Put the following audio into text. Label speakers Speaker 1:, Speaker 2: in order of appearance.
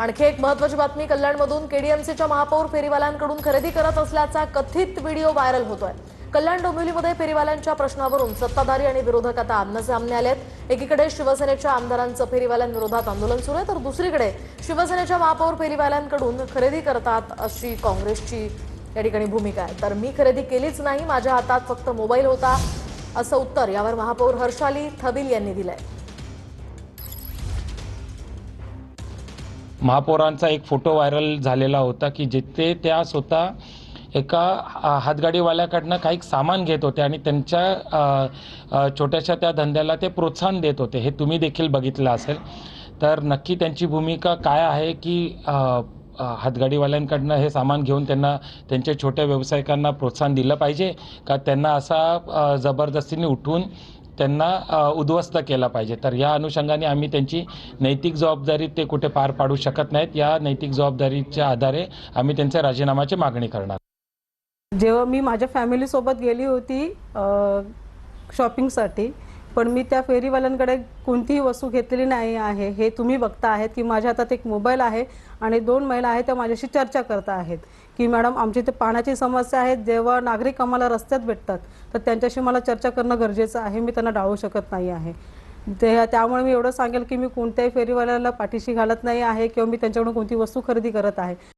Speaker 1: आणखी एक महत्त्वाची बातमी कल्याणमधून केडीएमसीच्या महापौर फेरीवाल्यांकडून खरेदी करत असल्याचा कथित व्हिडिओ व्हायरल होतोय। कल्याण डोंबिवलीमध्ये फेरीवाल्यांच्या प्रश्नावरून सत्ताधारी आणि विरोधक आता आमने-सामने आलेत। एकीकडे शिवसेनेच्या आमदारांचं फेरीवाल्यांविरोधात आंदोलन सुरू आहे, तर दुसरीकडे शिवसेनेच्या महापौर फेरीवाल्यांकडून खरेदी करतात अशी काँग्रेसची या ठिकाणी भूमिका आहे। तर मी खरेदी केलीच नाही, माझ्या हातात फक्त मोबाईल होता, असं उत्तर यावर महापौर हर्षाली थविल यांनी दिलंय।
Speaker 2: महापौरांचा एक फोटो व्हायरल झालेला होता की जिथे त्या स्वतः एका हातगाडीवाल्याकडनं काही सामान घेत होते आणि त्यांच्या छोट्याशा त्या धंद्याला ते प्रोत्साहन देत होते। हे तुम्ही देखील बघितलं असेल। तर नक्की त्यांची भूमिका काय आहे की हातगाडीवाल्यांकडनं हे सामान घेऊन त्यांना त्यांच्या छोट्या व्यावसायिकांना प्रोत्साहन दिलं पाहिजे का त्यांना असा जबरदस्तीने उठून त्यांना उद्ध्वस्त केला पाहिजे। तर या अनुषंगाने आम्ही त्यांची नैतिक जबाबदारी ते कुठे पार पाडू शकत नाहीत। या नैतिक जबाबदारीच्या आधारे आम्ही त्यांच्या राजीनाम्याची मागणी करणार।
Speaker 3: जेव्हा मी माझ्या फॅमिली सोबत गेली होती शॉपिंगसाठी, पण मी त्या फेरीवाल्यांकडे कोणतीही वस्तू घेतलेली नाही आहे। हे तुम्ही बघता आहेत की माझ्या हातात एक मोबाईल आहे आणि 2 महिला आहेत त्या माझ्याशी चर्चा करत आहेत की मॅडम आमची इथे पाण्याची समस्या आहे। जेव्हा नागरिक आम्हाला रस्त्यात भेटतात तर त्यांच्याशी मला चर्चा करणं गरजेचं आहे, मी त्यांना टाळू शकत नाही आहे। त्यामुळे मी एवढं सांगेल की मी कोणत्याही फेरीवाल्याला पाठीशी घालत नाही आहे किंवा मी त्यांच्याकडून कोणती वस्तू खरेदी करत आहे।